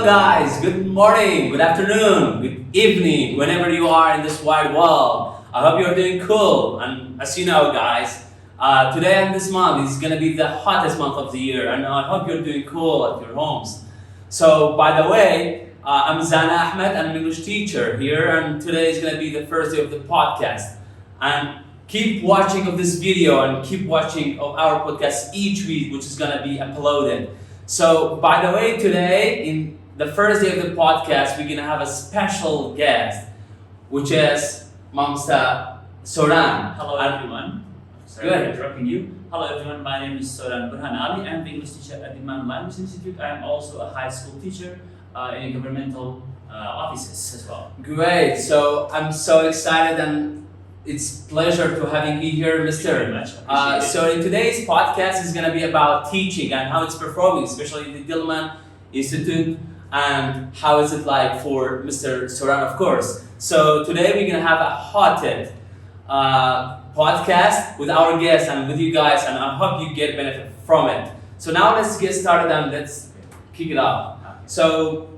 guys, good morning, good afternoon, good evening, whenever you are in this wide world. I hope you're doing cool. And as you know, guys, today and this month is going to be the hottest month of the year, and I hope you're doing cool at your homes. So, by the way, I'm Zana Ahmed, and I'm an English teacher here, and today is going to be the first day of the podcast. And keep watching of this video and keep watching of our podcast each week, which is going to be uploaded. So, by the way, today, in the first day of the podcast, we're going to have a special guest, which is Mamsta Soran. Hello, everyone. Sorry for interrupting you. Hello, everyone. My name is Soran Burhan Ali. I'm the English teacher at Dilman Language Institute. I'm also a high school teacher in governmental offices as well. Great. So, I'm so excited and it's a pleasure to having you here, Mr. Very much. So in today's podcast is going to be about teaching and how it's performing, especially in the Dilman Institute, and how is it like for Mr. Soran, of course. So today we're going to have a hot-headed podcast with our guests and with you guys, and I hope you get benefit from it. So now let's get started and let's kick it off. So,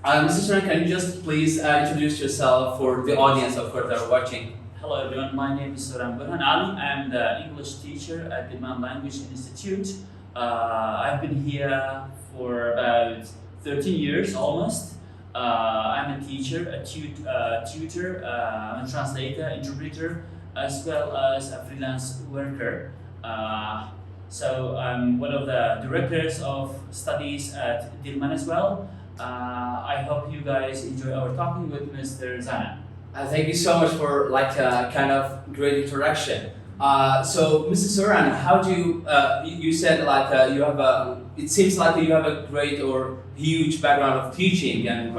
Mr. Soran, can you just please introduce yourself for the audience, of course, that are watching? Hello everyone, my name is Soran Burhan Ali. I'm the English teacher at Dilman Language Institute. I've been here for about 13 years almost. I'm a teacher, a tutor, a translator, interpreter, as well as a freelance worker. So I'm one of the directors of studies at Dilman as well. I hope you guys enjoy our talking with Mr. Zana. Thank you so much for kind of great introduction. So, Mrs. Soran, how do you said you have it seems like you have a great or huge background of teaching, and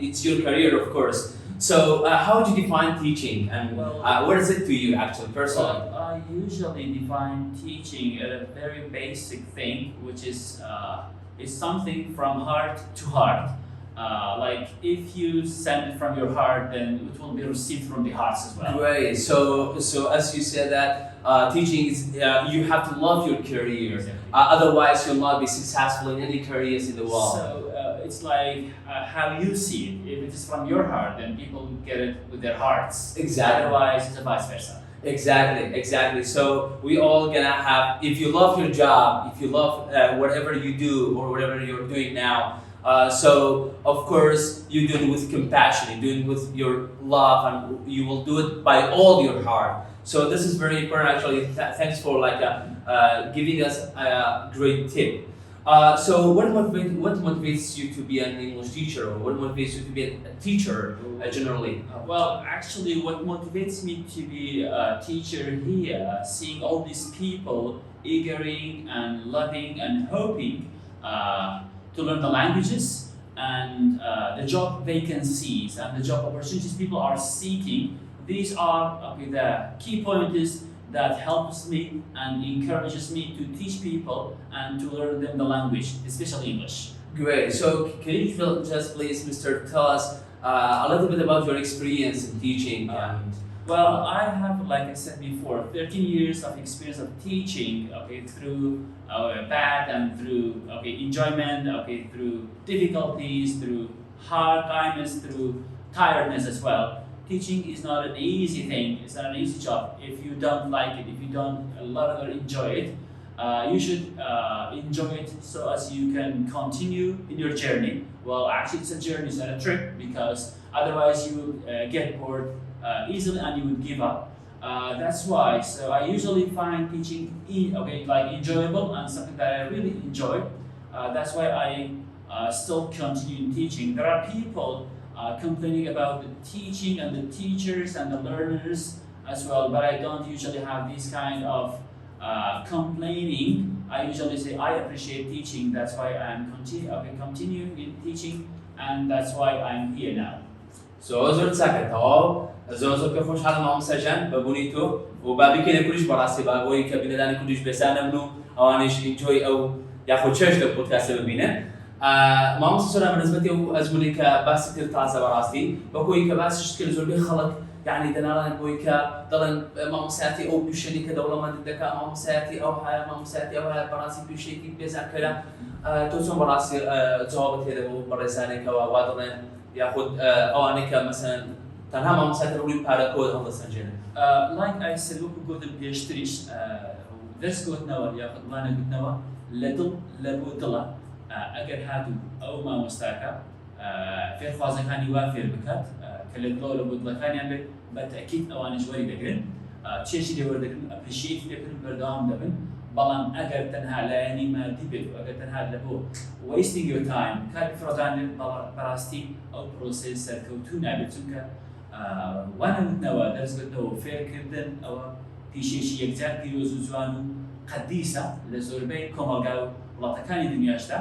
it's your career, of course. So, how would you define teaching, and what is it to you actually personally? I usually define teaching as a very basic thing, which is something from heart to heart. Like if you send it from your heart, then it will be received from the hearts as well. Great. So as you said that teaching is you have to love your career. Exactly. Otherwise, you'll not be successful in any careers in the world. So it's like how you see it. If it is from your heart, then people get it with their hearts. Exactly. Otherwise, it's a vice versa. Exactly. So we all gonna have. If you love your job, if you love whatever you do or whatever you're doing now. So, of course, you do it with compassion, you do it with your love, and you will do it by all your heart. So this is very important, actually. Thanks for giving us a great tip. So what motivates you to be an English teacher, or what motivates you to be a teacher generally? Well, actually, what motivates me to be a teacher here, seeing all these people eagering and loving and hoping to learn the languages and the job vacancies and the job opportunities people are seeking. These are the key pointers that helps me and encourages me to teach people and to learn them the language, especially English. Great. So can you just please, Mr. tell us a little bit about your experience in teaching? Well, I have, like I said before, 13 years of experience of teaching, through bad and through enjoyment, through difficulties, through hard times, through tiredness as well. Teaching is not an easy thing. It's not an easy job. If you don't like it, if you don't love it or enjoy it, you should enjoy it so as you can continue in your journey. Well, actually, it's a journey, it's not a trip, because otherwise you would get bored easily and you would give up. That's why. So I usually find teaching enjoyable and something that I really enjoy. That's why I still continue in teaching. There are people complaining about the teaching and the teachers and the learners as well, but I don't usually have this kind of complaining. I usually say I appreciate teaching. That's why I'm continuing in teaching, and that's why I'm here now. So زۆر چاکەتەوە زۆر پێ خۆشحاڵم مامۆستاجان بەبوونی تۆ و با بکەینە کوریش بەڕاستی با بۆی کە بینەدانی کوریش بێزانە بن و ئەوانیش ئینجۆی ئەو یاخۆ چێش لە پۆدکاستە ببینن. مامۆستا سۆران بەنسبەتی ئەو ئەزموونی کە باسی کرد تازە بەڕاستی بەکۆی کە باسیش کرد زۆربەی خەڵک یعنی دەناڵێن بۆی کە دەڵێن مامۆستایەتی ئەو پیشەنی کە دەوڵەمەند دەکات مامۆستایەتی ئەو هەیە مامۆستایەتی ئەو هەیە بەڕاستی پیشەیەکی بێزانکەرە تۆ چۆن بەڕاستی جوابت هێدە بۆ بەڕێزانێکەوە وا دەڵێن یاخود ئەوانەی کە مەسەن تەنها مامۆستایەتی ڕووی پارەکۆ هەڵدەسەنجێنن like I said وەکو گوتم پێشتریش دەستگۆتنەوە یاخود وانەگوتنەوە لە دڵ لە بۆ دڵە ئەگەر هاتوو ئەو مامۆستاکە فێرخوازەکانی وا فێر بکات کە لە دڵەوە لە بۆ دڵەکانیان بێت بە تەکید ئەوانش وەری دەگرن چێشی لێوەردەگرن ئەپریشیەتی لێکردن بەردەوام دەبن بەڵام ئەگەر تەنها لایەنی مادی بێت و ئەگەر تەنها لە بۆ wasting your time کاری فرۆدانێت بەڕاستی ئەو پرۆسەی سەرکەوتوو نابێت چونکە وانەگوتنەوە دەستگۆتنەوە فێرکردن ئەوە پیشێشی یەکجار پیرۆز و جوان و قەدیسە لە زۆربەی کۆمەلگا و وڵاتەکانی دنیاشدا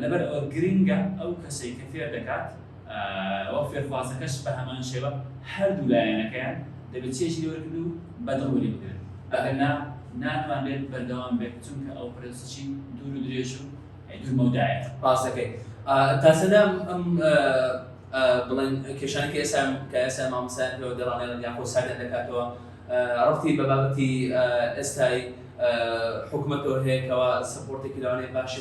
لەبەر ئەوە گرنگە ئەو کەسەی کە فێر دەکات ئەوە فێرخوازەکەش بە هەمان شێوە هەردوو لایەنەکەیان دەبێت چێشی لێوەرگرن و بەدڵوەری بگرن ئەگەرنا ناتوانێت بەردەوام بێت چونکە ئەو پرۆسەی دوور و درێژ و دوور مەودایە ڕاستەکەی تا سەدام ئەم بڵێن کێشانی کە ئێستا مامۆستایەتەوە دەڵانێن یاخۆ ساردان دەکاتەوە ڕفتی بە بابەتی ئێستای حکوومەتەوە هەیەکەوە سپۆرتێکی لەوانەیە باش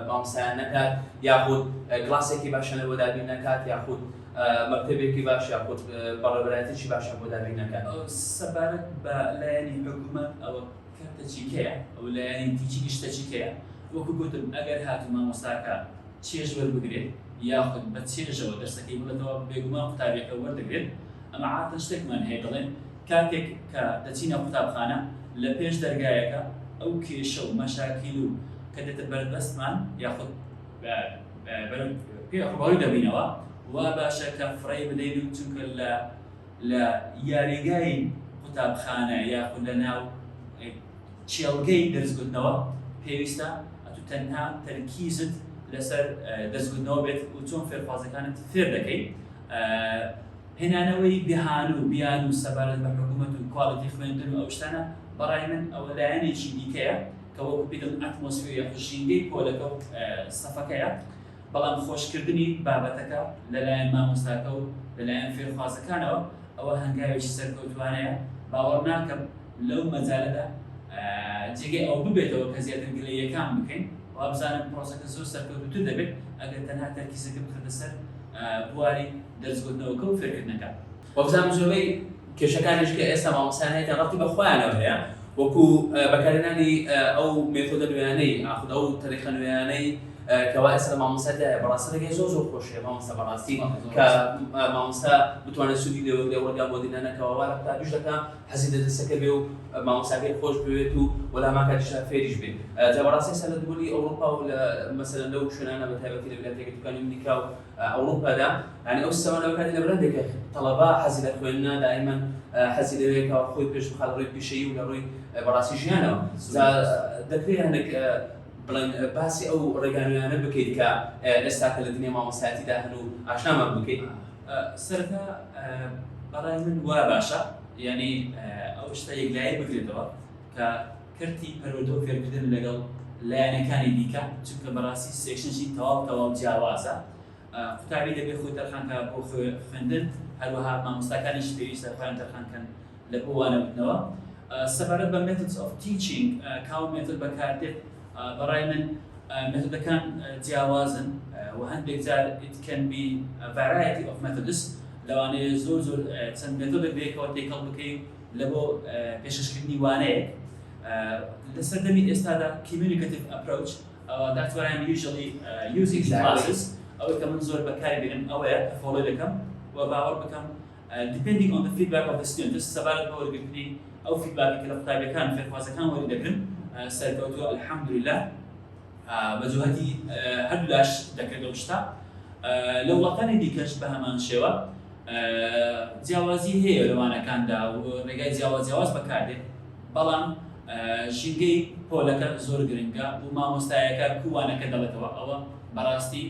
مامۆستایان نەکات یاخود کلاسێکی باشە لەبۆ دابین نەکات یاخود مەکتەبێکی باش یاخود بەڕێوەبەرایەتێکی باشە بۆ دابین نەکات سەبارەت بە لایەنی حکوومەت ئەوە کارتەچیکەیە ئەو لایەنی تیچی گشتەچیکەیە وەکو گوتم ئەگەر هاتوو مامۆستاکە چێژ وەربگرێت یاخود بە چێژەوە دەرسەکەی بڵێتەوە بێگومان قوتابیەکە وەردەگرێت ئەمە عادەتەن شتێکمان هەیە دەڵێن کاتێک کە دەچینە قوتابخانە لە پێش دەرگایەکە ئەو کێشە و مەشاکیل و کە دێتە بەردەستمان یاخود ڕوبەڕووی دەبینەوە وا باشە کە فڕێ بدەین و چونکە لە یاریگای قوتابخانە یاخود لە ناو چێڵگەی دەرزگوتنەوە پێویستە ئەتو تەنها تەرکیزت لەسەر دەستگوتنەوە بێت و چۆن فێرخوازەکانت فێر دەکەیت هێنانەوەی بیان و سەبارەت بە حکوومەت و کواڵیتی خوێندن و ئەو شتانە بەڕای من ئەوە لایەنێکی دیکەیە کە وەکو پێدڵ ئەتمۆسفێر یاخود ژینگەی پۆلەکە و سەفەکەیە بەڵام خۆشکردنی بابەتەکە لەلایەن مامۆستاکە و لەلایەن فێرخوازەکانەوە ئەوە هەنگاوێکی سەرکەوتوانەیە باوەڕ ناکەم لەو مەجالەدا جێگەی ئەو ببێتەوە کە زیاتر گلەییەکان بکەین و بزانم پرۆسەکە زۆر سەرکەوتووتر دەبێت ئەگەر تەنها تەرکیزەکە بکردە سەر بواری دەرزگوتنەوەکە و فێرکردنەکە وەبزانم زۆربەی کێشەکانیش کە ئێستا مامۆستایان هەیە ڕەتی بە خۆیانەوە هەیە وەکو بەکارهێنانی ئەو مێتۆدە نوێیانەی ئاخود ئەو تەریخە نوێیانەی کەوا ئێستا لە مامۆستایدا بەڕاستی ڕێگەی زۆر خۆشیە مامۆستا بەڕاستی کە مامۆستا بتوانێت سوودی لێوەرگا بۆ دینانەکەەوە وا لە قوتابیش دەکات حەزی دەستەکە بێ و مامۆستاکەی خۆش بوێت و وەلامان کاتیشدا فێریش بێت جا بەڕاستی ئێستا لە دووری ئەوروپا و مەسەلەن لەو شوێنانە بە تایبەتی لە ویلایەتە یەکگرتووەکانی ئەمریکا و ئەوروپادا یعنی ئەو سیستەمانەوە کاتی لە بەرەندێکە تەڵەبا حەزی لە خوێندنە دائیمەن حەزی لەوەیەکەوە خۆی پێش بخات لە ڕووی پیشەیی و لە ڕووی بەڕاستی ژیانەوە دەکرێت هەندێک بڵێن باسی ئەو ڕێگانویانە بکەیت کە ئێستا کە لە دنیا مامۆستایەتیدا هەن و ئاشنامان بکەیت سەرەتا بەڕای من وا باشە یعنی ئەو شتە یەکلایی بگرێتەوە کە کردی پەروەردە و فێرکردن لەگەڵ لایەنەکانی دیکە چونکە بەڕاستی سێکشنشی تەواو جیاوازە قوتابی دەبێت خۆی تەرخانکە بۆ خوێندن هەروەها مامۆستاکانیش پێویستە خۆیان تەرخانکەن لە بۆ وانەبوونەوە سەبارەت بە methods of teaching کاو مێتۆد بەکاردێت بەڕای من مێتۆدەکان جیاوازن و هەندێک جار it can be a variety of methods لەوانەیە زۆر چەند مێتۆدێک بێکەوە تێکەڵ بکەیت لە بۆ پێشکەشکردنی وانەیەک لەسەر دەمی ئێستادا communicative approach that's what I'm usually using in classes ئەوەی کە من زۆر بەکاری بێنم ئەوەیە فۆلۆ دەکەم و باوەڕ بکەم depending on the feedback of the students سەبارەت بە وەرگرتنی ئەو فیدباکی کە لە قوتابیەکان فێرخوازەکان وەری دەگرن سەرکەوتووە الحەمدولله بە جوهەتی هەردوو لاش دەکرێت ئەو شتە لە وڵاتانی دیکەش بە هەمان شێوە جیاوازی هەیە لەوانەکاندا و ڕێگای جیاواز بەکاردێت بەڵام ژینگەی پۆلەکە زۆر گرنگە و مامۆستایەکە کووانەکە دەڵێتەوە ئەوە بەڕاستی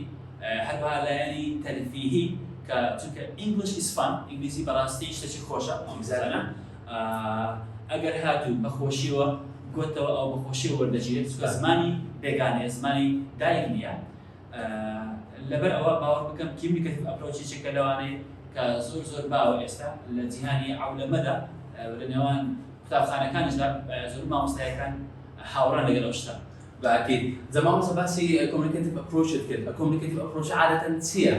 هەروەها لایەنی تەرفیهی کە چونکە English is fun ئینگلیزی بەڕاستی شتێکی خۆشە ئەمزانە ئەگەر هاتوو بەخۆشیەوە گوتەوە ئەو بەخۆشیەوە وەردەگیرێت چونکە زمانی بێگانەیە زمانی دایک نییە لەبەر ئەوە باوەڕ بکەم communicative approach-ێکە لەوانەیە کە زۆر باوە ئێستا لە جیهانی عەولەمەدا لە نێوان قوتابخانەکانیشدا زۆر مامۆستایەکان هاوڕان لەگەڵ ئەو شتە. بەئەکید زەمامۆستا باسی کۆمونیکیتیڤ ئەپرۆچت کرد. کۆمونیکیتیڤ ئەپرۆچ عادەتەن چییە؟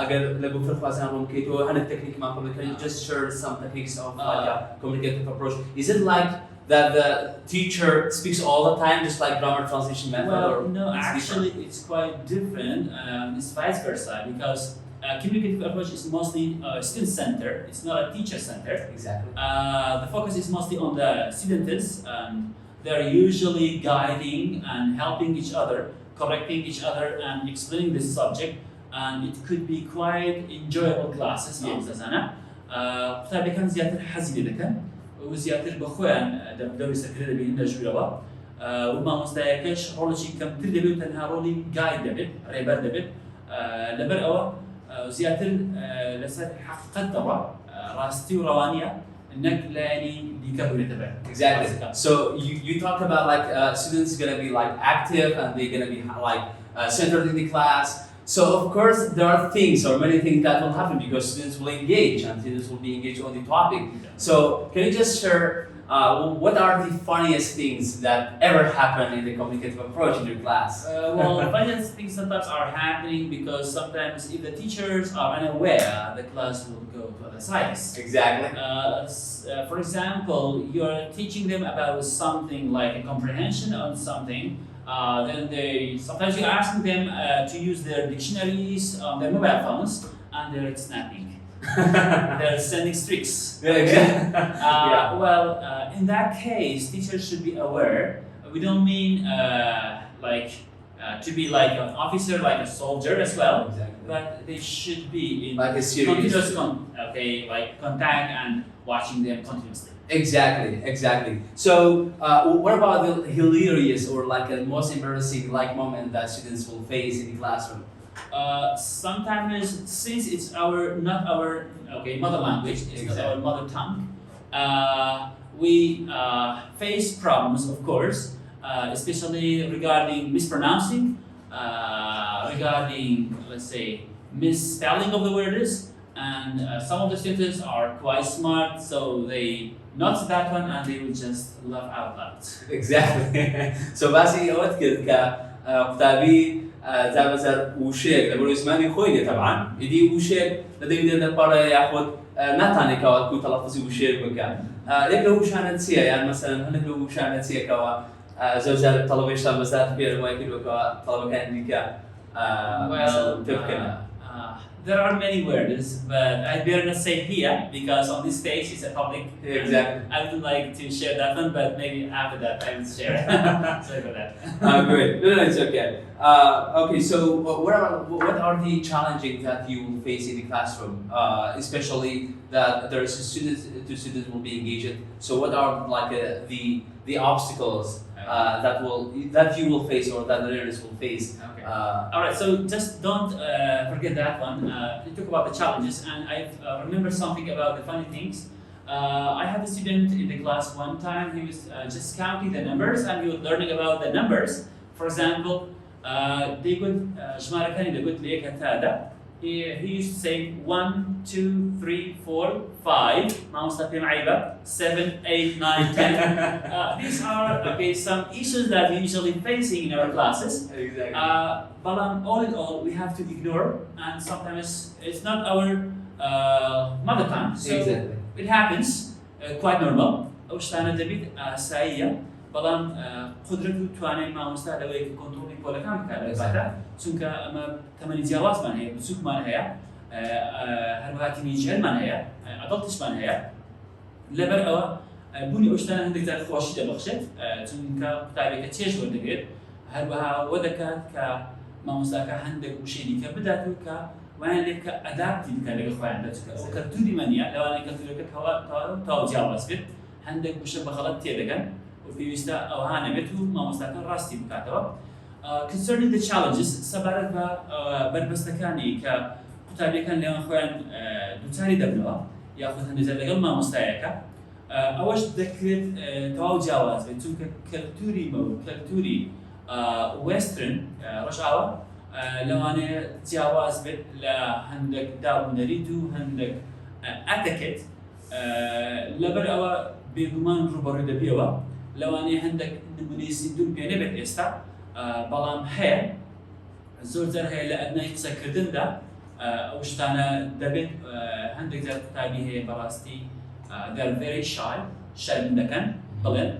ئەگەر لە بۆ فێرخوازانمان بکەیتەوە هەندێک تەکنیکمان کۆمونیکیتیڤ just share some techniques of communicative approach. Is it like that the teacher speaks all the time, just like grammar translation method? Well, or no, actually it's quite different. It's vice versa because communicative approach is mostly student-centered. It's not a teacher-centered. Exactly. The focus is mostly on the students, and they're usually guiding and helping each other, correcting each other, and explaining the subject. And it could be quite enjoyable classes. قوتابیەکان زیاتر حەزی لێ دەکەن و زیاتر بە خۆیان دەوری سەرکردە دەبینن لە ژوورەوە و مامۆستایەکەش ڕۆڵێکی کەمتر دەبێت و تەنها ڕۆڵی گاید دەبێت ڕێبەر دەبێت لەبەر ئەوە زیاتر لەسەر حەقیقەتەوە ڕاستی و ڕەوانیە نەک لایەنی دیکە بێتە بەر. Exactly. So you talk about like students gonna be like active and they're gonna be like centered in the class. So of course there are things or many things that will happen because students will engage and students will be engaged on the topic. So can you just share what are the funniest things that ever happen in the communicative approach in your class? Well, the funniest things sometimes are happening because sometimes if the teachers are unaware, the class will go to other sides. Exactly. For example, you're teaching them about something like a comprehension on something. Then sometimes you're asking them to use their dictionaries on their mobile phones, and they're snapping. They're sending streaks. Yeah, exactly. Well, in that case, teachers should be aware. We don't mean to be like an officer, like a soldier as well. Exactly. But they should be in like a serious continuous contact and watching them continuously. Exactly. So, what about the hilarious or like a most embarrassing like moment that students will face in the classroom? Sometimes, since it's not our mother language, it's not our mother tongue, we face problems, of course, especially regarding mispronouncing, regarding, let's say, misspelling of the words. And some of the students are quite smart, so they notice that one and they will just laugh out loud. Exactly. So basically أود كتابي زابزر وشيك لبرو زمانی خويني طبعا يدي وشيك لدي يدي برا ياخد نتاني كوا كو تلفظي وشيك بكا ليك لو شانت سيا يعني مثلا هنك لو شانت سيا كوا زوجات طلبة يشتغل بزاف بير ما يكلوا كوا طلبة كان ديكا تفكنا. There are many words, but I better not say here because on this stage it's a public. Exactly. I would like to share that one, but maybe after that I will share. Sorry for that. Great. No, it's okay. Okay, so what are the challenges that you will face in the classroom, especially that there is students will be engaged. So what are like the obstacles that you will face or that the learners will face? Okay. All right. So just don't forget that one. You talk about the challenges, and I remember something about the funny things. I had a student in the class one time. He was just counting the numbers, and he was learning about the numbers. For example, they could he used to say 1, 2, 3, 4, 5. 7, 8, 9, 10. These are some issues that we usually facing in our classes. Exactly. But all in all, we have to ignore, and sometimes it's not our mother tongue. So exactly. It happens. Quite normal. أوشتانا دبيت سعية. بلان قدرت تواني ما مستعد أوي كنترول كل كام كذا بعده چونك أما ثمانية جواز من هي بسوق من هي هروهاتي نيجر من هي أدلتش من هي لبر أو بوني أوشتانا عندك ذات خواشي دبخشت چونك كتابك تيجي وردقير هروها ودكات كما مستعد عندك وشيء كبدأتو وين لك أدابتي كذا خوان دتك وكتوري منيا لو أنا كتوري كهوا تاو جواز بيت عندك وش بخلط تيدكان وفي وسط أوهان بيتو ما مستكان راستي بكاتوا. Concerning the challenges سبارت بربستكاني ككتابي كان لهم خوان دوتاري دبنوا يأخذ هندزة لقل ما مستعيكا. أوش دكريت تاو جواز بيتو ككلتوري كلتوري ويسترن رشاوة لەوانەیە جیاواز بێت لە هەندێک دابوونەریت و هەندێک ئەتەکێت لەبەر ئەوە بێگومان ڕوبەڕووی دەبێەوە لەوانەیە هەندێک نمونەی زیندوو پێ نەبێت ئێستا بەڵام هەیە زۆر جار هەیە لە ئەدنای قسەکردندا ئەو شتانە دەبێت هەندێک جار قوتابی هەیە بەڕاستی they're very shy شەرم دەکەن بڵێن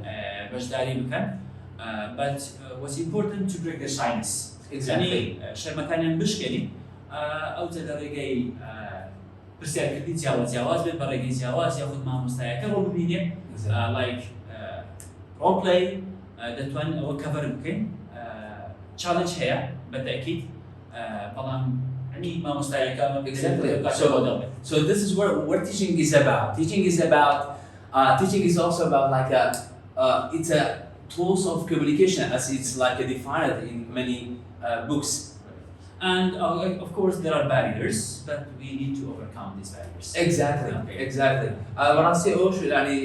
بەشداری بکەن but what's important to break the shyness Exactly. شەرمەکانیان بشکێنین ئەو جا لە ڕێگەی پرسیارکردنی جیاواز بێت بە ڕێگەی جیاواز یاخود مامۆستایەکە ڕۆ ببینێت like role play دەتوانین ئەوە کەڤەر بکەین challenge هەیە بەتەکید بەڵام Exactly. So this is what teaching is about. Teaching is also about like it's a tools of communication as it's like defined in many books. And of course there are barriers, but we need to overcome these barriers. Exactly. وراسي اوش يعني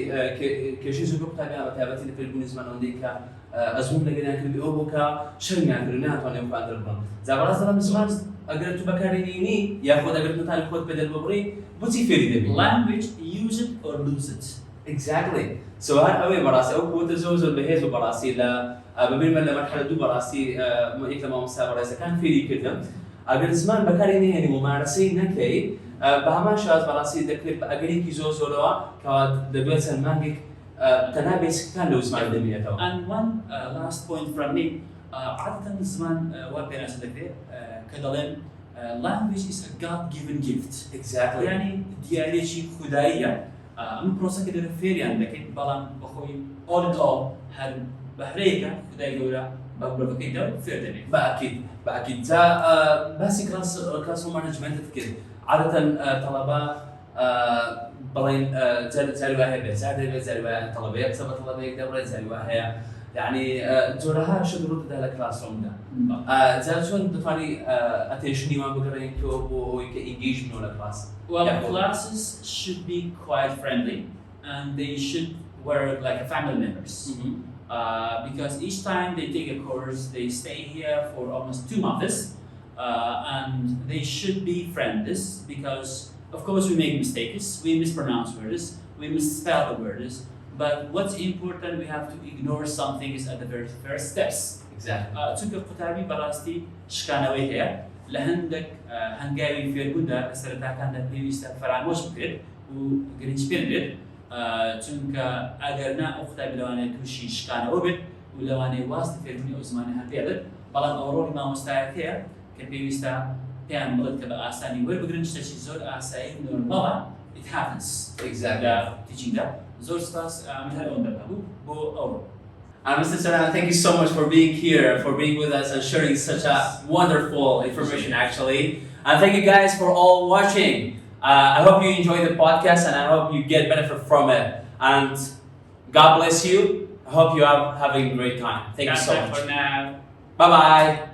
كشيء زوج تابع تابعتي في البنزمان عندك أزموون لقينا كل بيوبوكا شرنا كلنا تواني مقادر بنا. زبارة زمان بزمان أقدر تبكرنيني ياخد أقدر نتعلم خود بدل ببري بتي فيري دبي. Language, use it or lose it. Exactly. So هاد أوي براسي أو قوة الزوج البهيز وبراسي لا ببين من مرحلة دو براسي مؤيك لما مسافر إذا كان فيري كده أقدر زمان بكرني يعني ممارسة نكلي بهما شاز براسي دكتور أقدر كيزو زولوا كواد دبيت سلمانك تنابس كان لو زمان دميته. And one last point from me عادة زمان وابين أصدقائي كدلين language is a God-given gift. Exactly. يعني دياري شيء خدائية من بروسة كده فيري عندك بلان بخوي all in all هل بحريكة خدائي جورا بقول لك كده فيردني. بأكيد تا بس كلاس مانجمنت كده عادة طلبة بلين زالوا هي زالوا طلبة يكسب طلبة يقدر زالوا هي يعني جورها شغل ده لكلاس روم ده زال شون دفعني attention يوم بقرين كوب engagement ولا class. Well, classes should be quite friendly and they should work like a family members. Because each time they take a course, they stay here for almost 2 months and they should be friends because of course we make mistakes, we mispronounce words, we misspell the words, but what's important we have to ignore some things at the very first steps. Exactly. چونکە قوتابی بەڕاستی شکانەوەی هەیە لە هەندێک هەنگاوی فێربووندا لە سەرەتاکاندا پێویستە فەرامۆش بکرێت و گرنج پێ بدرێت چونکە ئەگەرنا ئەو قوتابی لەوانەیە تووشی شکانەوە بێت و لەوانەیە واست فێربوونی ئەو زمانی هەبێت بەڵام ئەو ڕۆڵی مامۆستایەکەیە کە پێویستە پێیان بڵێت کە بە ئاسانی وەربگرن شتێکی زۆر ئاسایی نۆرمەڵە it happens. Exactly. لە تیچینگدا زۆر سپاس هەر ئەوەن دەبوو بۆ ئەوڕۆ. Mr. Saran, thank you so much for being here, for being with us and sharing such a wonderful information actually. And thank you guys for all watching. I hope you enjoy the podcast and I hope you get benefit from it. And God bless you. I hope you are having a great time. Thank you so much. For now. Bye-bye.